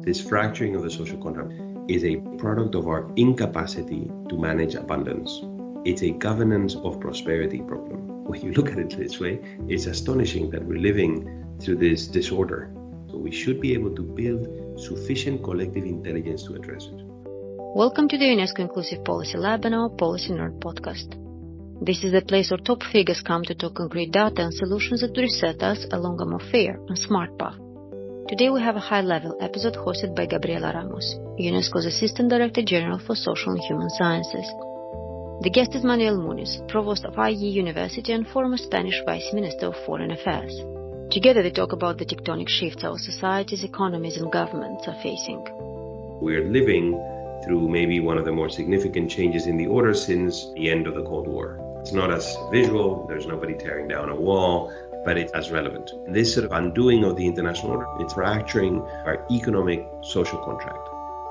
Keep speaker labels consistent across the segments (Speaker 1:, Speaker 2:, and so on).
Speaker 1: This fracturing of the social contract is a product of our incapacity to manage abundance. It's a governance of prosperity problem. When you look at it this way, it's astonishing that we're living through this disorder. So we should be able to build sufficient collective intelligence to address it.
Speaker 2: Welcome to the UNESCO Inclusive Policy Lab and our Policy Nerd podcast. This is the place where top figures come to talk concrete data and solutions that will set us along a more fair and smart path. Today we have a high-level episode hosted by Gabriela Ramos, UNESCO's Assistant Director General for Social and Human Sciences. The guest is Manuel Muniz, Provost of IE University and former Spanish Vice Minister of Foreign Affairs. Together they talk about the tectonic shifts our societies, economies and governments are facing.
Speaker 1: We're living through maybe one of the more significant changes in the order since the end of the Cold War. It's not as visual, there's nobody tearing down a wall, but it's as relevant. This sort of undoing of the international order, it's fracturing our economic social contract.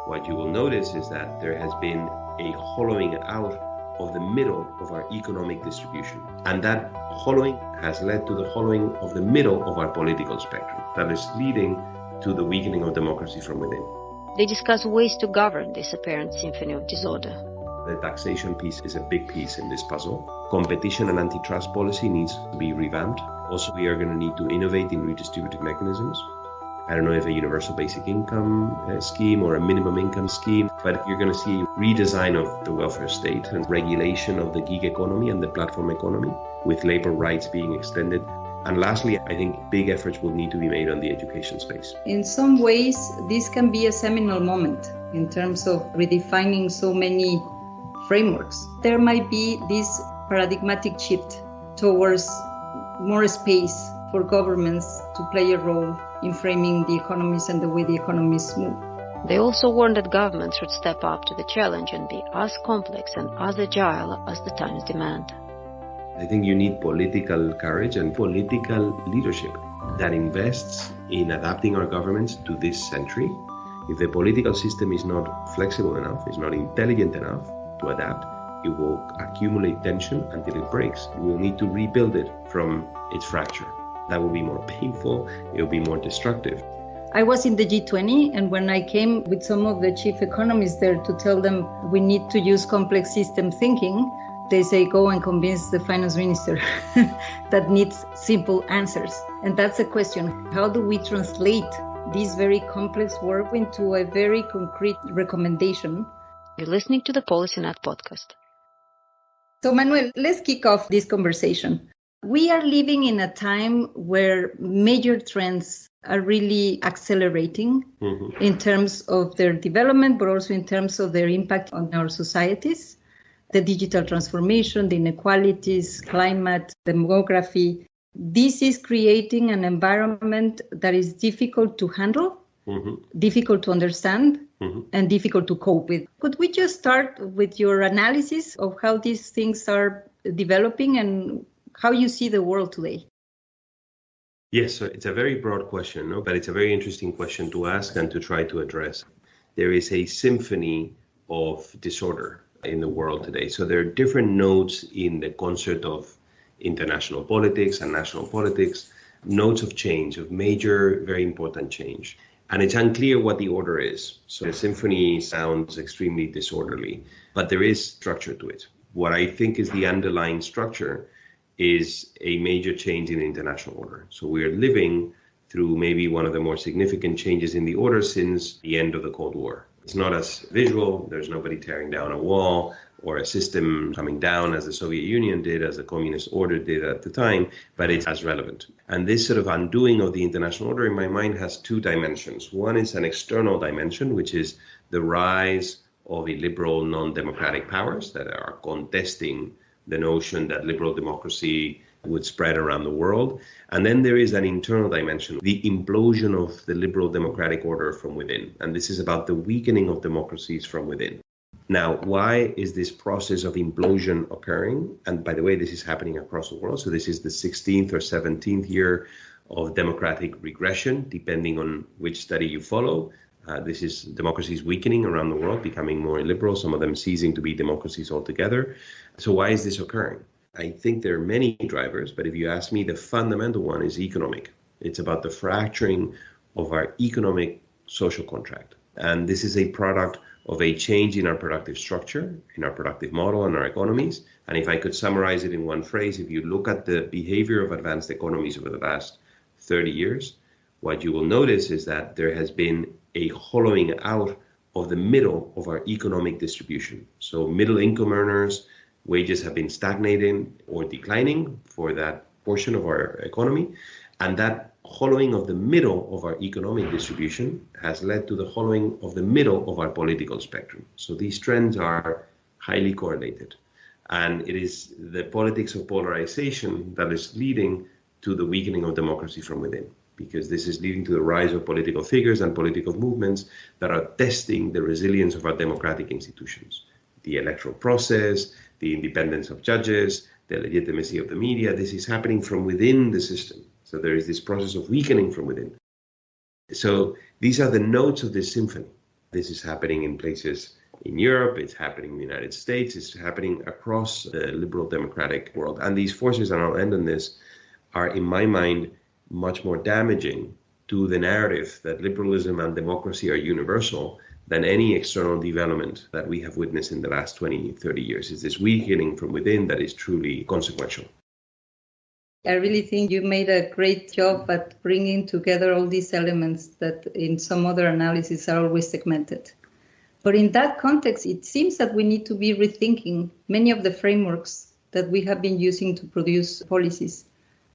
Speaker 1: What you will notice is that there has been a hollowing out of the middle of our economic distribution. And that hollowing has led to the hollowing of the middle of our political spectrum. That is leading to the weakening of democracy from within.
Speaker 2: They discuss ways to govern this apparent symphony of disorder.
Speaker 1: The taxation piece is a big piece in this puzzle. Competition and antitrust policy needs to be revamped. Also, we are going to need to innovate in redistributive mechanisms. I don't know if a universal basic income scheme or a minimum income scheme, but you're going to see redesign of the welfare state and regulation of the gig economy and the platform economy, with labor rights being extended. And lastly, I think big efforts will need to be made on the education space.
Speaker 3: In some ways, this can be a seminal moment in terms of redefining so many frameworks. There might be this paradigmatic shift towards more space for governments to play a role in framing the economies and the way the economies move.
Speaker 2: They also warn that governments should step up to the challenge and be as complex and as agile as the times demand.
Speaker 1: I think you need political courage and political leadership that invests in adapting our governments to this century. If the political system is not flexible enough, is not intelligent enough to adapt, it will accumulate tension until it breaks. We will need to rebuild it from its fracture. That will be more painful, it will be more destructive.
Speaker 3: I was in the G20, and when I came with some of the chief economists there to tell them we need to use complex system thinking, they say, go and convince the finance minister that needs simple answers. And that's the question. How do we translate this very complex work into a very concrete recommendation?
Speaker 2: You're listening to the PolicyNet podcast.
Speaker 3: So Manuel, let's kick off this conversation. We are living in a time where major trends are really accelerating in terms of their development, but also in terms of their impact on our societies. The digital transformation, the inequalities, climate, demography. This is creating an environment that is difficult to handle, difficult to understand, and difficult to cope with. Could we just start with your analysis of how these things are developing and how you see the world today?
Speaker 1: Yes, so it's a very broad question, no? But it's a very interesting question to ask and to try to address. There is a symphony of disorder in the world today. So there are different notes in the concert of international politics and national politics, notes of change, of major, very important change. And it's unclear what the order is. So the symphony sounds extremely disorderly, but there is structure to it. What I think is the underlying structure is a major change in the international order. So we are living through maybe one of the more significant changes in the order since the end of the Cold War. It's not as visual, there's nobody tearing down a wall or a system coming down as the Soviet Union did, as the communist order did at the time, but it's as relevant. And this sort of undoing of the international order in my mind has two dimensions. One is an external dimension, which is the rise of illiberal non-democratic powers that are contesting the notion that liberal democracy would spread around the world. And then there is an internal dimension, the implosion of the liberal democratic order from within. And this is about the weakening of democracies from within. Now, why is this process of implosion occurring? And by the way, this is happening across the world. So this is the 16th or 17th year of democratic regression, depending on which study you follow. This is democracies weakening around the world, becoming more illiberal, some of them ceasing to be democracies altogether. So why is this occurring? I think there are many drivers, but if you ask me, the fundamental one is economic. It's about the fracturing of our economic social contract. And this is a product of a change in our productive structure, in our productive model and our economies. And if I could summarize it in one phrase, if you look at the behavior of advanced economies over the last 30 years, what you will notice is that there has been a hollowing out of the middle of our economic distribution. So middle income earners, wages have been stagnating or declining for that portion of our economy. And that hollowing of the middle of our economic distribution has led to the hollowing of the middle of our political spectrum. So these trends are highly correlated. And it is the politics of polarization that is leading to the weakening of democracy from within, because this is leading to the rise of political figures and political movements that are testing the resilience of our democratic institutions. The electoral process, the independence of judges, the legitimacy of the media, this is happening from within the system. So there is this process of weakening from within. So these are the notes of this symphony. This is happening in places in Europe, it's happening in the United States, it's happening across the liberal democratic world. And these forces, and I'll end on this, are in my mind much more damaging to the narrative that liberalism and democracy are universal than any external development that we have witnessed in the last 20, 30 years. It's this weakening from within that is truly consequential.
Speaker 3: I really think you made a great job at bringing together all these elements that in some other analysis are always segmented. But in that context, it seems that we need to be rethinking many of the frameworks that we have been using to produce policies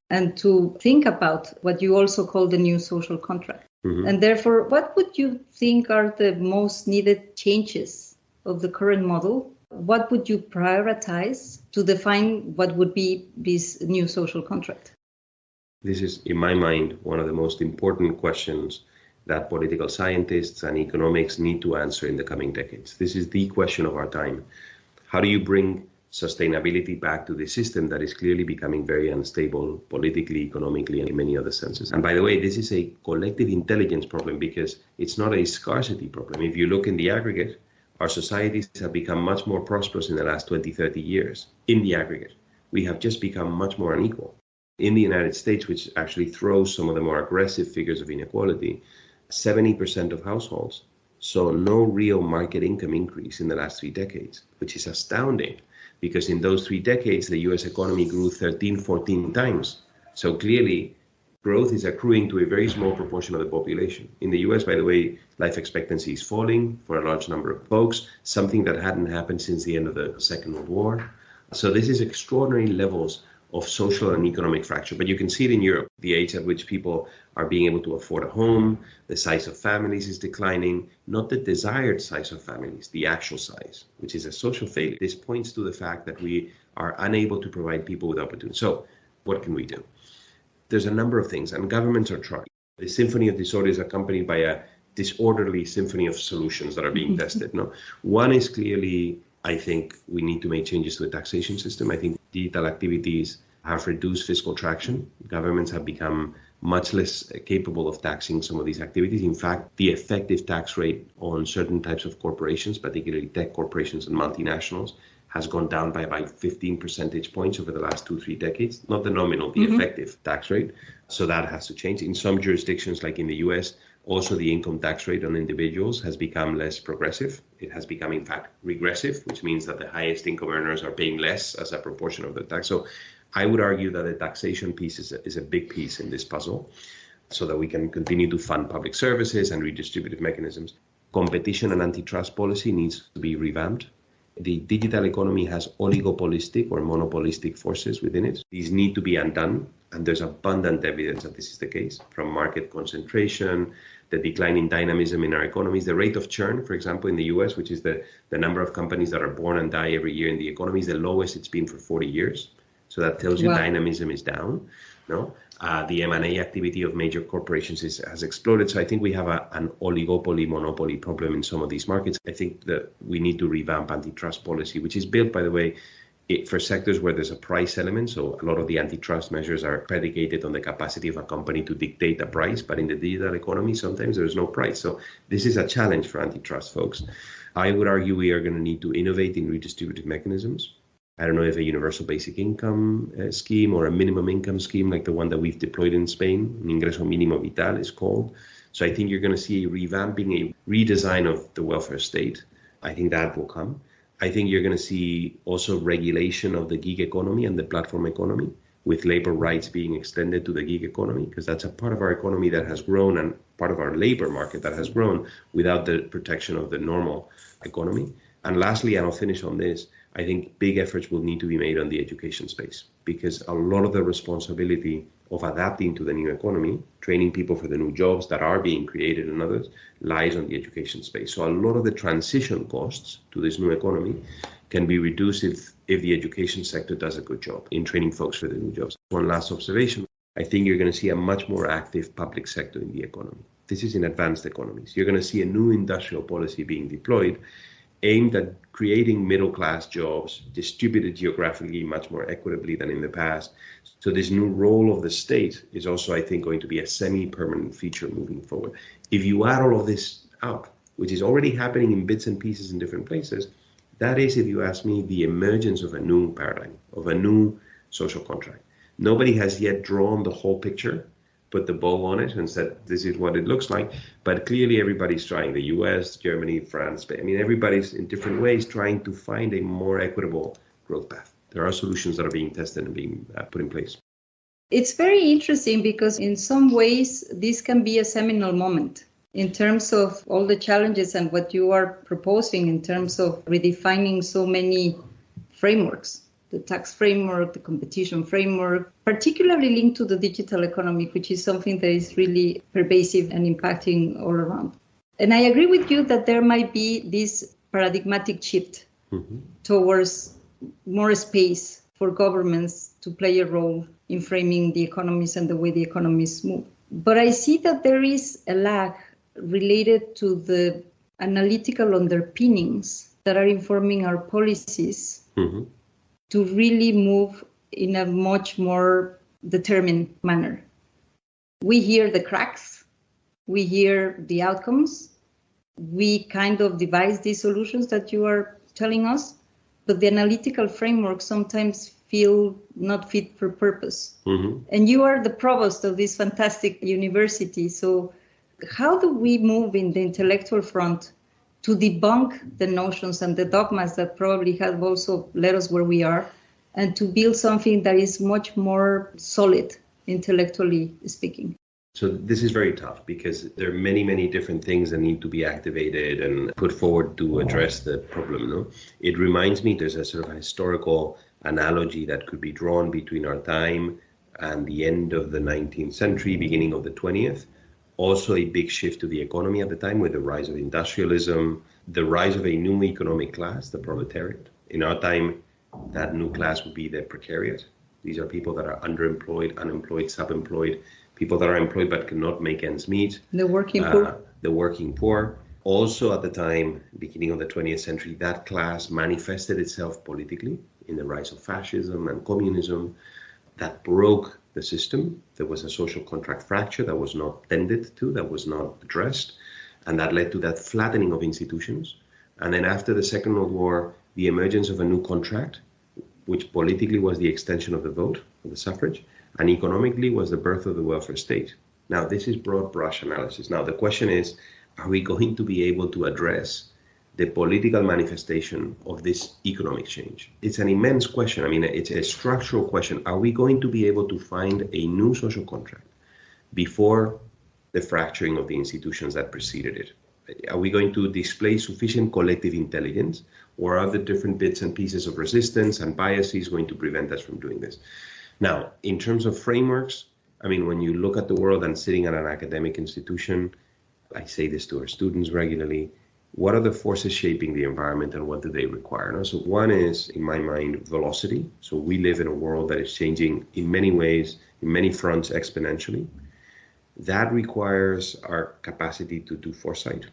Speaker 3: and to think about what you also call the new social contract. Mm-hmm. And therefore, what would you think are the most needed changes of the current model? What would you prioritize to define what would be this new social contract?
Speaker 1: This is, in my mind, one of the most important questions that political scientists and economics need to answer in the coming decades. This is the question of our time. How do you bring sustainability back to the system that is clearly becoming very unstable politically, economically, and in many other senses? And by the way, this is a collective intelligence problem because it's not a scarcity problem. If you look in the aggregate, our societies have become much more prosperous in the last 20, 30 years. In the aggregate, we have just become much more unequal. In the United States, which actually throws some of the more aggressive figures of inequality, 70% of households saw no real market income increase in the last 3 decades, which is astounding because in those 3 decades, the US economy grew 13, 14 times. So clearly, growth is accruing to a very small proportion of the population. In the US, by the way, life expectancy is falling for a large number of folks, something that hadn't happened since the end of the Second World War. So this is extraordinary levels of social and economic fracture. But you can see it in Europe, the age at which people are being able to afford a home, the size of families is declining, not the desired size of families, the actual size, which is a social failure. This points to the fact that we are unable to provide people with opportunity. So what can we do? There's a number of things, and governments are trying. The symphony of disorder is accompanied by a disorderly symphony of solutions that are being tested. No, one is clearly, I think we need to make changes to the taxation system. I think digital activities have reduced fiscal traction. Governments have become much less capable of taxing some of these activities. In fact, the effective tax rate on certain types of corporations, particularly tech corporations and multinationals, has gone down by about 15 percentage points over the last 2-3 decades, not the nominal, the effective tax rate. So that has to change. In some jurisdictions, like in the US, also the income tax rate on individuals has become less progressive. It has become, in fact, regressive, which means that the highest income earners are paying less as a proportion of the tax. So I would argue that the taxation piece is a big piece in this puzzle so that we can continue to fund public services and redistributive mechanisms. Competition and antitrust policy needs to be revamped. The digital economy has oligopolistic or monopolistic forces within it. These need to be undone, and there's abundant evidence that this is the case, from market concentration, the decline in dynamism in our economies, the rate of churn, for example, in the US, which is the number of companies that are born and die every year in the economy, is the lowest it's been for 40 years. So that tells you dynamism is down. No, the M&A activity of major corporations has exploded. So I think we have an oligopoly, monopoly problem in some of these markets. I think that we need to revamp antitrust policy, which is built, by the way, for sectors where there's a price element. So a lot of the antitrust measures are predicated on the capacity of a company to dictate a price. But in the digital economy, sometimes there's no price. So this is a challenge for antitrust folks. I would argue we are going to need to innovate in redistributive mechanisms. I don't know if a universal basic income scheme or a minimum income scheme like the one that we've deployed in Spain, un ingreso mínimo vital is called, So I think you're going to see a revamping, a redesign of the welfare state. I think that will come. I think you're going to see also regulation of the gig economy and the platform economy, with labor rights being extended to the gig economy, because that's a part of our economy that has grown and part of our labor market that has grown without the protection of the normal economy. And lastly, and I'll finish on this, I think big efforts will need to be made on the education space, because a lot of the responsibility of adapting to the new economy, training people for the new jobs that are being created and others, lies on the education space. So a lot of the transition costs to this new economy can be reduced if the education sector does a good job in training folks for the new jobs. One last observation, I think you're going to see a much more active public sector in the economy. This is in advanced economies. You're going to see a new industrial policy being deployed aimed at creating middle-class jobs distributed geographically much more equitably than in the past. So this new role of the state is also, I think, going to be a semi-permanent feature moving forward. If you add all of this up, which is already happening in bits and pieces in different places, that is, if you ask me, the emergence of a new paradigm, of a new social contract. Nobody has yet drawn the whole picture, put the bow on it and said, this is what it looks like. But clearly everybody's trying, the US, Germany, France, Spain. I mean, everybody's in different ways trying to find a more equitable growth path. There are solutions that are being tested and being put in place.
Speaker 3: It's very interesting because in some ways, this can be a seminal moment in terms of all the challenges and what you are proposing in terms of redefining so many frameworks. The tax framework, the competition framework, particularly linked to the digital economy, which is something that is really pervasive and impacting all around. And I agree with you that there might be this paradigmatic shift towards more space for governments to play a role in framing the economies and the way the economies move. But I see that there is a lag related to the analytical underpinnings that are informing our policies to really move in a much more determined manner. We hear the cracks, we hear the outcomes, we kind of devise these solutions that you are telling us, but the analytical framework sometimes feel not fit for purpose. And you are the provost of this fantastic university, so how do we move in the intellectual front to debunk the notions and the dogmas that probably have also led us where we are, and to build something that is much more solid, intellectually speaking?
Speaker 1: So this is very tough because there are many, many different things that need to be activated and put forward to address the problem. No? It reminds me, there's a sort of historical analogy that could be drawn between our time and the end of the 19th century, beginning of the 20th. Also a big shift to the economy at the time with the rise of industrialism, the rise of a new economic class, the proletariat. In our time, that new class would be the precariat. These are people that are underemployed, unemployed, subemployed, people that are employed but cannot make ends meet.
Speaker 3: The working poor.
Speaker 1: The working poor. Also at the time, beginning of the 20th century, that class manifested itself politically in the rise of fascism and communism that broke the system. There was a social contract fracture that was not tended to, that was not addressed, and that led to that flattening of institutions. And then after the Second World War, the emergence of a new contract, which politically was the extension of the vote, of the suffrage, and economically was the birth of the welfare state. Now, this is broad brush analysis. Now, the question is, are we going to be able to address the political manifestation of this economic change? It's an immense question. I mean, it's a structural question. Are we going to be able to find a new social contract before the fracturing of the institutions that preceded it? Are we going to display sufficient collective intelligence, or are the different bits and pieces of resistance and biases going to prevent us from doing this? Now, in terms of frameworks, I mean, when you look at the world and sitting at an academic institution, I say this to our students regularly, what are the forces shaping the environment and what do they require? No? So one is, in my mind, velocity. So we live in a world that is changing in many ways, in many fronts exponentially. That requires our capacity to do foresight.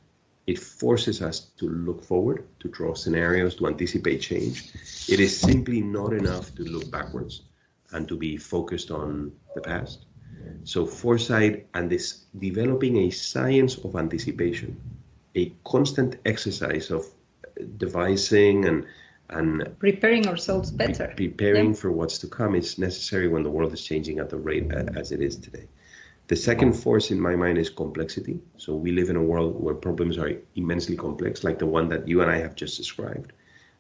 Speaker 1: It forces us to look forward, to draw scenarios, to anticipate change. It is simply not enough to look backwards and to be focused on the past. So foresight and this developing a science of anticipation, a constant exercise of devising and
Speaker 3: preparing ourselves better.
Speaker 1: Preparing for what's to come is necessary when the world is changing at the rate as it is today. The second force in my mind is complexity. So we live in a world where problems are immensely complex, like the one that you and I have just described.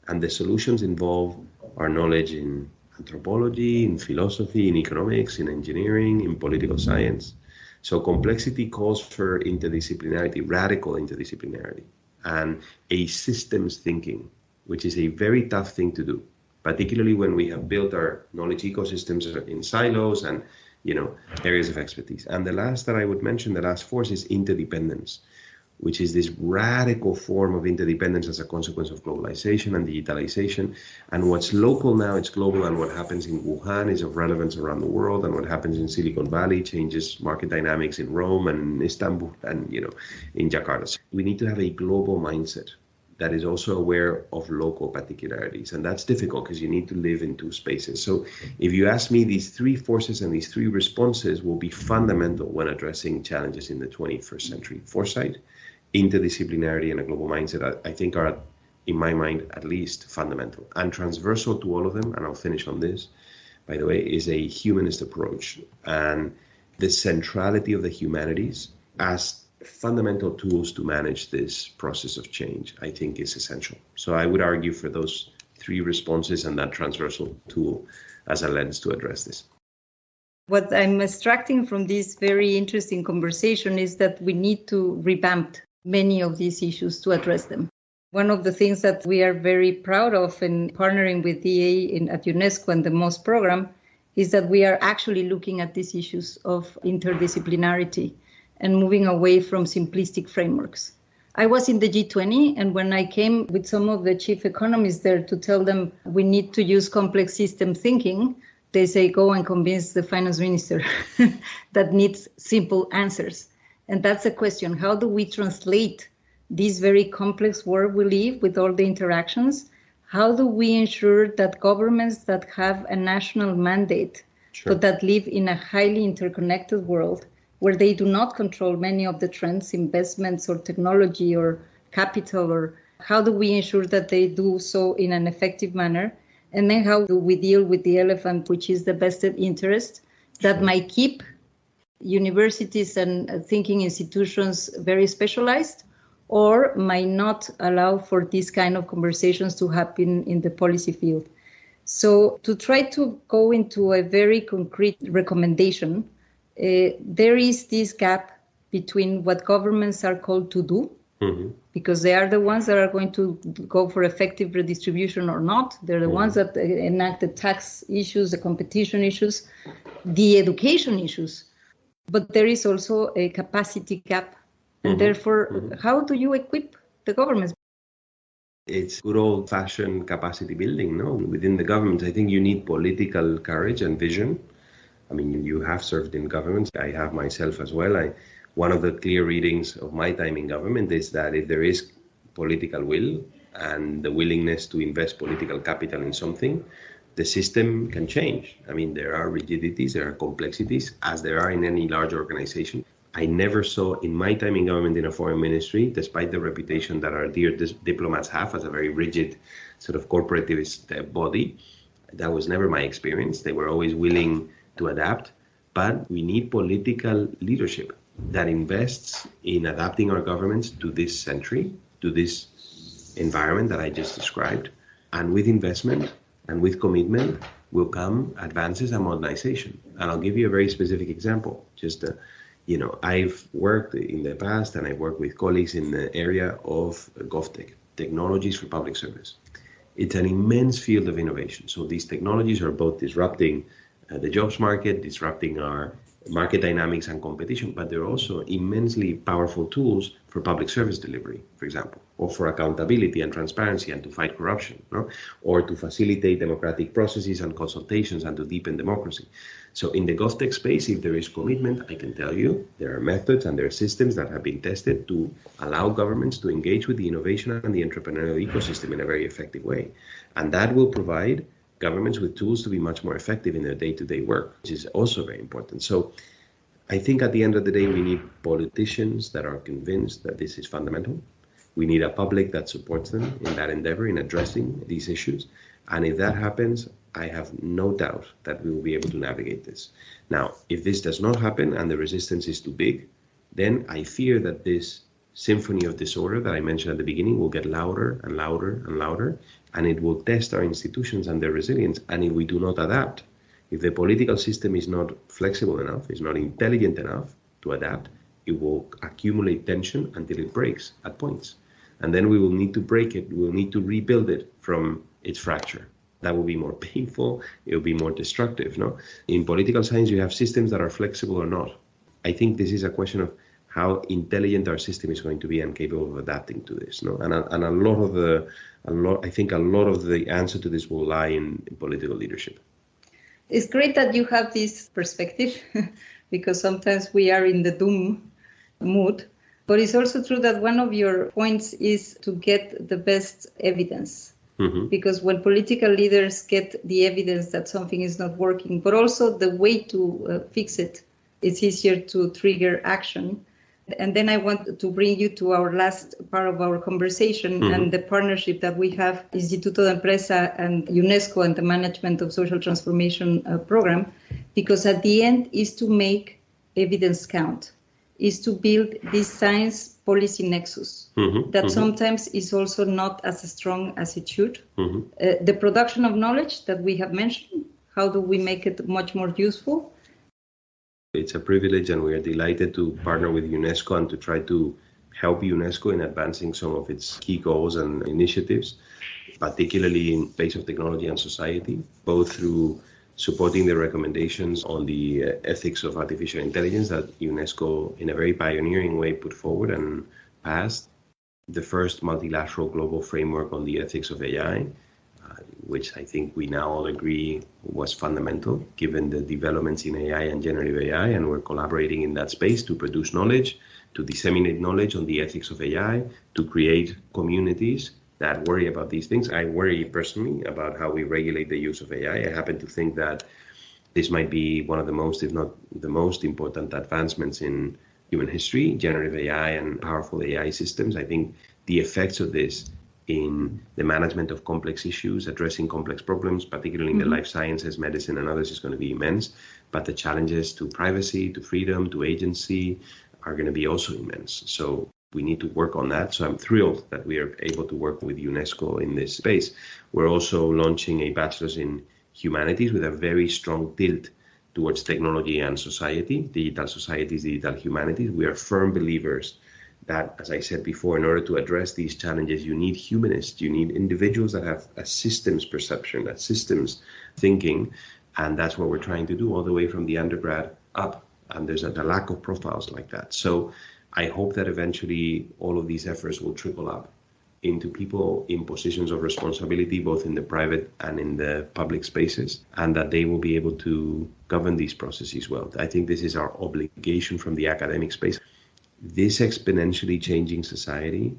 Speaker 1: And the solutions involve our knowledge in anthropology, in philosophy, in economics, in engineering, in political science. So complexity calls for interdisciplinarity, radical interdisciplinarity, and a systems thinking, which is a very tough thing to do, particularly when we have built our knowledge ecosystems in silos and areas of expertise. And the last that I would mention, the last force, is interdependence, which is this radical form of interdependence as a consequence of globalization and digitalization. And what's local now, it's global, and what happens in Wuhan is of relevance around the world, and what happens in Silicon Valley changes market dynamics in Rome and Istanbul and in Jakarta. So we need to have a global mindset that is also aware of local particularities. And that's difficult because you need to live in two spaces. So if you ask me, these three forces and these three responses will be fundamental when addressing challenges in the 21st century. Foresight, interdisciplinarity, and a global mindset, I think, are, in my mind, at least fundamental. And transversal to all of them, and I'll finish on this, by the way, is a humanist approach. And the centrality of the humanities as fundamental tools to manage this process of change, I think, is essential. So I would argue for those three responses and that transversal tool as a lens to address this.
Speaker 3: What I'm extracting from this very interesting conversation is that we need to revamp many of these issues to address them. One of the things that we are very proud of in partnering with DA at UNESCO and the MOS program is that we are actually looking at these issues of interdisciplinarity and moving away from simplistic frameworks. I was in the G20, and when I came with some of the chief economists there to tell them we need to use complex system thinking, they say, go and convince the finance minister that needs simple answers. And that's the question. How do we translate this very complex world we live with all the interactions? How do we ensure that governments that have a national mandate, but that live in a highly interconnected world, where they do not control many of the trends, investments or technology or capital, or how do we ensure that they do so in an effective manner? And then how do we deal with the elephant, which is the vested interest that might keep universities and thinking institutions very specialized, or might not allow for these kind of conversations to happen in the policy field? So to try to go into a very concrete recommendation, there is this gap between what governments are called to do, because they are the ones that are going to go for effective redistribution or not. They're the ones that enact the tax issues, the competition issues, the education issues. But there is also a capacity gap. And therefore, how do you equip the governments?
Speaker 1: It's good old-fashioned capacity building, no? Within the government, I think you need political courage and vision. I mean, you have served in government. I have myself as well. One of the clear readings of my time in government is that if there is political will and the willingness to invest political capital in something, the system can change. I mean, there are rigidities, there are complexities, as there are in any large organization. I never saw in my time in government in a foreign ministry, despite the reputation that our dear diplomats have as a very rigid sort of corporativist body, that was never my experience. They were always willing to adapt, but we need political leadership that invests in adapting our governments to this century, to this environment that I just described. And with investment and with commitment will come advances and modernization. And I'll give you a very specific example. I've worked in the past and I've worked with colleagues in the area of GovTech, technologies for public service. It's an immense field of innovation. So these technologies are both disrupting the jobs market, disrupting our market dynamics and competition, but they're also immensely powerful tools for public service delivery, for example, or for accountability and transparency and to fight corruption, or to facilitate democratic processes and consultations and to deepen democracy. So in the GovTech space, if there is commitment, I can tell you there are methods and there are systems that have been tested to allow governments to engage with the innovation and the entrepreneurial ecosystem in a very effective way. And that will provide governments with tools to be much more effective in their day-to-day work, which is also very important. So I think at the end of the day, we need politicians that are convinced that this is fundamental. We need a public that supports them in that endeavor in addressing these issues. And if that happens, I have no doubt that we will be able to navigate this. Now, if this does not happen and the resistance is too big, then I fear that this symphony of disorder that I mentioned at the beginning will get louder and louder and louder, and it will test our institutions and their resilience. And if we do not adapt, if the political system is not flexible enough, is not intelligent enough to adapt, it will accumulate tension until it breaks at points. And then we will need to break it. We will need to rebuild it from its fracture. That will be more painful. It will be more destructive. No? In political science, you have systems that are flexible or not. I think this is a question of how intelligent our system is going to be and capable of adapting to this. No? And a lot of the answer to this will lie in political leadership.
Speaker 3: It's great that you have this perspective because sometimes we are in the doom mood. But it's also true that one of your points is to get the best evidence. Mm-hmm. Because when political leaders get the evidence that something is not working, but also the way to fix it, it's easier to trigger action. And then I want to bring you to our last part of our conversation mm-hmm. and the partnership that we have, Instituto de Empresa and UNESCO and the Management of Social Transformation program, because at the end is to make evidence count, is to build this science policy nexus mm-hmm. that mm-hmm. sometimes is also not as strong as it should. Mm-hmm. The production of knowledge that we have mentioned, how do we make it much more useful?
Speaker 1: It's a privilege, and we are delighted to partner with UNESCO and to try to help UNESCO in advancing some of its key goals and initiatives, particularly in space of technology and society, both through supporting the recommendations on the ethics of artificial intelligence that UNESCO, in a very pioneering way, put forward and passed, the first multilateral global framework on the ethics of AI, which I think we now all agree was fundamental given the developments in AI and generative AI, and we're collaborating in that space to produce knowledge, to disseminate knowledge on the ethics of AI, to create communities that worry about these things. I worry personally about how we regulate the use of AI. I happen to think that this might be one of the most, if not the most important advancements in human history, generative AI and powerful AI systems. I think the effects of this in the management of complex issues, addressing complex problems, particularly in mm-hmm. the life sciences, medicine, and others, is going to be immense. But the challenges to privacy, to freedom, to agency are going to be also immense. So we need to work on that. So I'm thrilled that we are able to work with UNESCO in this space. We're also launching a bachelor's in humanities with a very strong tilt towards technology and society, digital societies, digital humanities. We are firm believers that, as I said before, in order to address these challenges, you need humanists, you need individuals that have a systems perception, a systems thinking, and that's what we're trying to do all the way from the undergrad up. And there's a lack of profiles like that. So I hope that eventually all of these efforts will trickle up into people in positions of responsibility, both in the private and in the public spaces, and that they will be able to govern these processes well. I think this is our obligation from the academic space. This exponentially changing society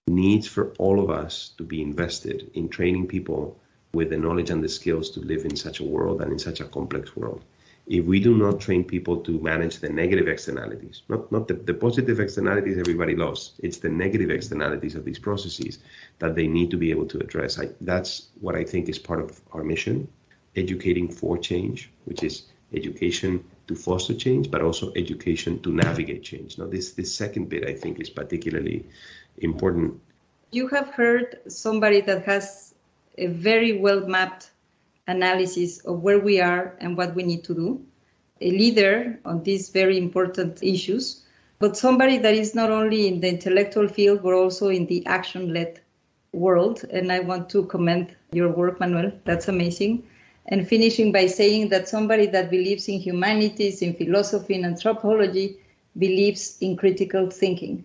Speaker 1: needs for all of us to be invested in training people with the knowledge and the skills to live in such a world and in such a complex world. If we do not train people to manage the negative externalities, not the positive externalities everybody loves, it's the negative externalities of these processes that they need to be able to address. That's what I think is part of our mission, educating for change, which is education to foster change, but also education to navigate change. Now, this second bit, I think, is particularly important.
Speaker 3: You have heard somebody that has a very well-mapped analysis of where we are and what we need to do, a leader on these very important issues, but somebody that is not only in the intellectual field, but also in the action-led world. And I want to commend your work, Manuel. That's amazing. And finishing by saying that somebody that believes in humanities, in philosophy, and anthropology, believes in critical thinking.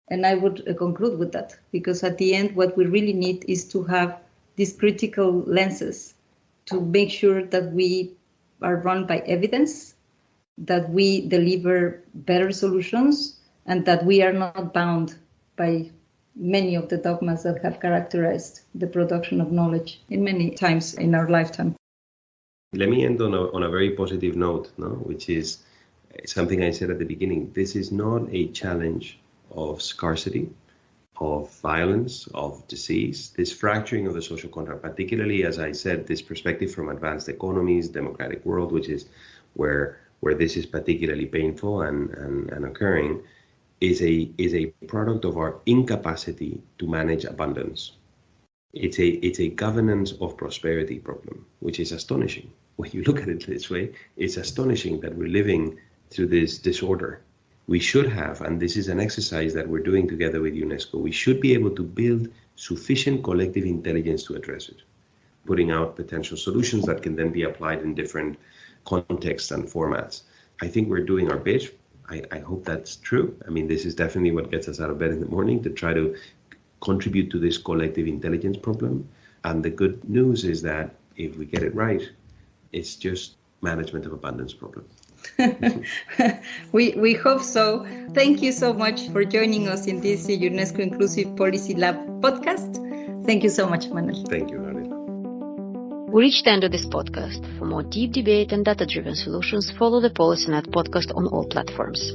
Speaker 3: And I would conclude with that, because at the end, what we really need is to have these critical lenses to make sure that we are run by evidence, that we deliver better solutions, and that we are not bound by many of the dogmas that have characterized the production of knowledge in many times in our lifetime.
Speaker 1: Let me end on a very positive note, which is something I said at the beginning. This is not a challenge of scarcity, of violence, of disease, this fracturing of the social contract, particularly, as I said, this perspective from advanced economies, democratic world, which is where this is particularly painful and occurring, is a product of our incapacity to manage abundance. It's a governance of prosperity problem, which is astonishing. When you look at it this way, it's astonishing that we're living through this disorder. We should have, and this is an exercise that we're doing together with UNESCO, we should be able to build sufficient collective intelligence to address it, putting out potential solutions that can then be applied in different contexts and formats. I think we're doing our bit. I hope that's true. I mean, this is definitely what gets us out of bed in the morning, to try to contribute to this collective intelligence problem. And the good news is that if we get it right, it's just management of abundance problem.
Speaker 3: We hope so. Thank you so much for joining us in this UNESCO Inclusive Policy Lab podcast. Thank you so much, Manuel.
Speaker 1: Thank you, Harry.
Speaker 2: We reached the end of this podcast. For more deep debate and data-driven solutions, follow the PolicyNet podcast on all platforms.